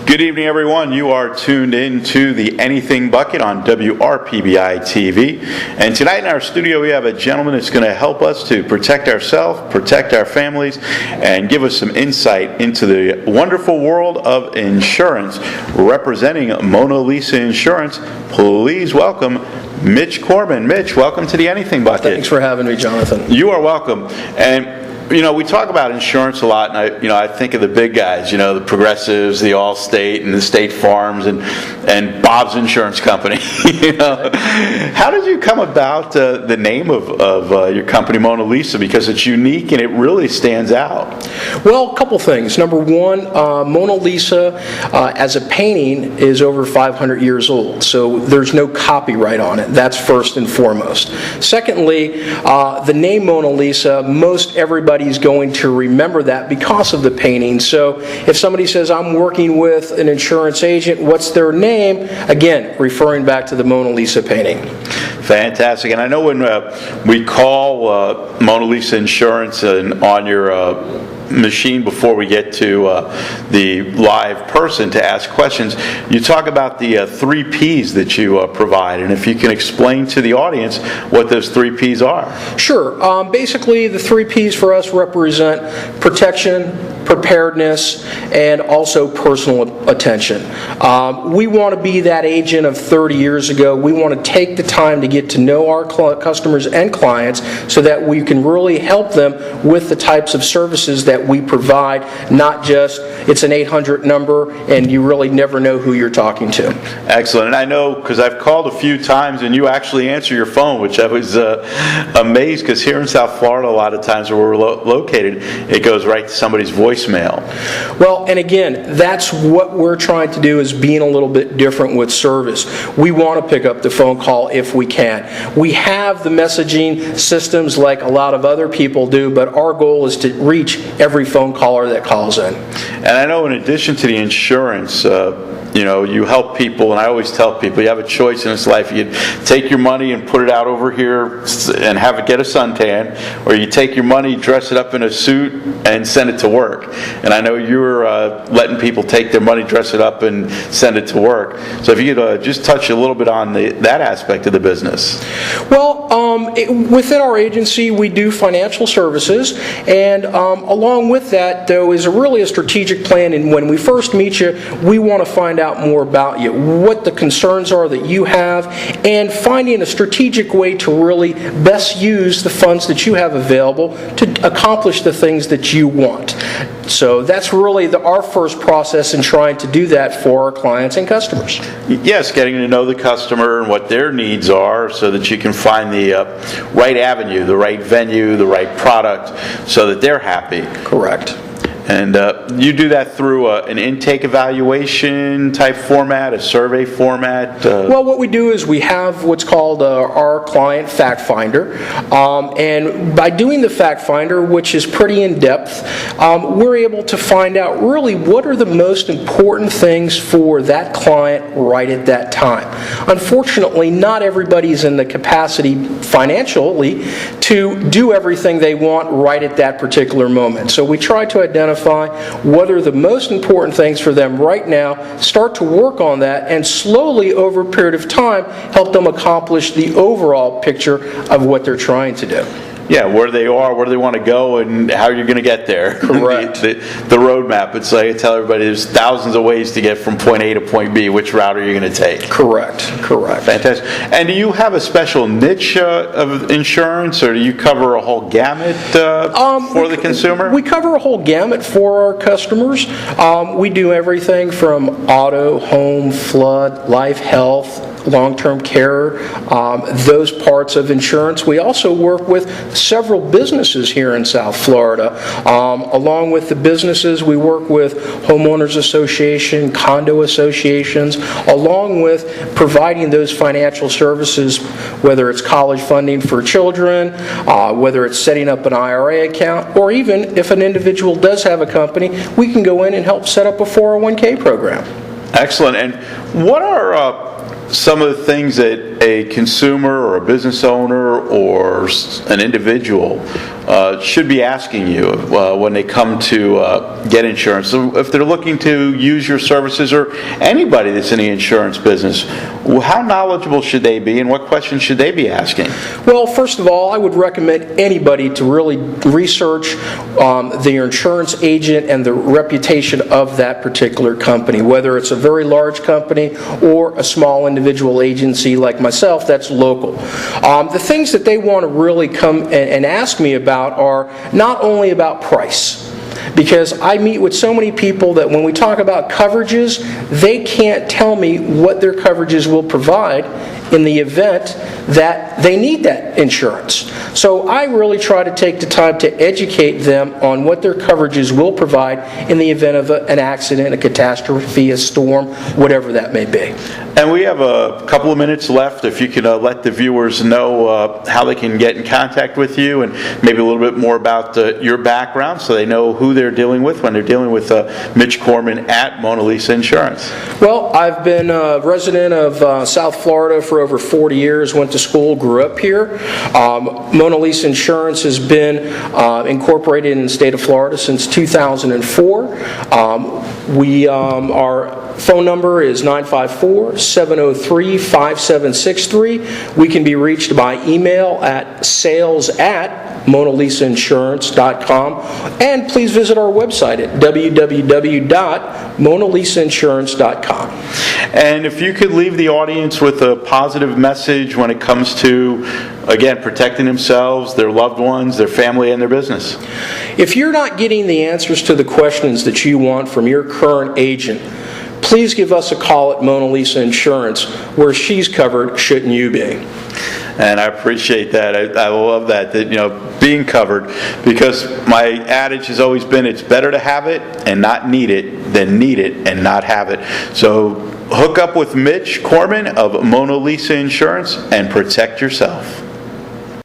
Good evening, everyone. You are tuned in to the Anything Bucket on WRPBI TV. And tonight in our studio, we have a gentleman that's going to help us to protect ourselves, protect our families, and give us some insight into the wonderful world of insurance. Representing Mona Lisa Insurance, please welcome Mitch Corman. Mitch, welcome to the Anything Bucket. Thanks for having me, Jonathan. You are welcome. And we talk about insurance a lot, and I think of the big guys, the Progressives, the Allstate, and the State Farms, and Bob's Insurance Company. How did you come about the name of your company, Mona Lisa? Because it's unique and it really stands out. Well, a couple things. Number one, Mona Lisa, as a painting, is over 500 years old, so there's no copyright on it. That's first and foremost. Secondly, the name Mona Lisa, most everybody's going to remember that because of the painting. So if somebody says, I'm working with an insurance agent, what's their name? Again, referring back to the Mona Lisa painting. Fantastic. And I know when we call Mona Lisa Insurance on your machine before we get to the live person to ask questions, you talk about the 3 Ps that you provide, and if you can explain to the audience what those 3 Ps are. Sure. Basically, the 3 Ps for us represent protection, preparedness, and also personal attention. We want to be that agent of 30 years ago. We want to take the time to get to know our customers and clients so that we can really help them with the types of services that we provide, not just it's an 800 number and you really never know who you're talking to. Excellent. And I know because I've called a few times and you actually answer your phone, which I was amazed, because here in South Florida a lot of times where we're located, it goes right to somebody's voicemail. Well, and again, that's what we're trying to do, is being a little bit different with service. We want to pick up the phone call if we can. We have the messaging systems like a lot of other people do, but our goal is to reach every phone caller that calls in. And I know in addition to the insurance, you help people, and I always tell people you have a choice in this life. You take your money and put it out over here and have it get a suntan, or you take your money, dress it up in a suit, and send it to work. And I know you're letting people take their money, dress it up, and send it to work. So if you could just touch a little bit on that aspect of the business. Well, within our agency, we do financial services, and along with that, though, is really a strategic plan. And when we first meet you, we want to find out more about you, what the concerns are that you have, and finding a strategic way to really best use the funds that you have available to accomplish the things that you want. So that's really our first process in trying to do that for our clients and customers. Yes, getting to know the customer and what their needs are so that you can find the right avenue, the right venue, the right product, so that they're happy. Correct. And you do that through an intake evaluation type format, a survey format? Well, what we do is we have what's called our client fact finder. And by doing the fact finder, which is pretty in-depth, we're able to find out really what are the most important things for that client right at that time. Unfortunately, not everybody's in the capacity financially to do everything they want right at that particular moment. So we try to identify what are the most important things for them right now, start to work on that, and slowly over a period of time help them accomplish the overall picture of what they're trying to do. Yeah, where they are, where they want to go, and how you're going to get there. Correct. the roadmap. It's like I tell everybody there's thousands of ways to get from point A to point B. Which route are you going to take? Correct. Fantastic. And do you have a special niche of insurance, or do you cover a whole gamut for the consumer? We cover a whole gamut for our customers. We do everything from auto, home, flood, life, health, long-term care, those parts of insurance. We also work with several businesses here in South Florida. Along with the businesses, we work with homeowners association, condo associations, along with providing those financial services, whether it's college funding for children, whether it's setting up an IRA account, or even if an individual does have a company, we can go in and help set up a 401k program. Excellent. And what are some of the things that a consumer or a business owner or an individual should be asking you when they come to get insurance. So if they're looking to use your services, or anybody that's in the insurance business, how knowledgeable should they be, and what questions should they be asking? Well, first of all, I would recommend anybody to really research the insurance agent and the reputation of that particular company, whether it's a very large company or a small individual agency like myself that's local. The things that they want to really come and ask me about are not only about price, because I meet with so many people that when we talk about coverages, they can't tell me what their coverages will provide in the event that they need that insurance. So I really try to take the time to educate them on what their coverages will provide in the event of an accident, a catastrophe, a storm, whatever that may be. And we have a couple of minutes left. If you could let the viewers know how they can get in contact with you, and maybe a little bit more about your background, so they know who they're dealing with when they're dealing with Mitch Corman at Mona Lisa Insurance. Well, I've been a resident of South Florida for over 40 years, went to school, grew up here. Mona Lisa Insurance has been incorporated in the state of Florida since 2004. Our phone number is 954-703-5763. We can be reached by email at sales@monalisainsurance.com, and please visit our website at www.monalisainsurance.com. And if you could leave the audience with a positive message when it comes to, again, protecting themselves, their loved ones, their family, and their business. If you're not getting the answers to the questions that you want from your current agent, please give us a call at Mona Lisa Insurance. Where she's covered, shouldn't you be? And I appreciate that. I love that being covered, because my adage has always been, it's better to have it and not need it than need it and not have it. So hook up with Mitch Corman of Mona Lisa Insurance and protect yourself.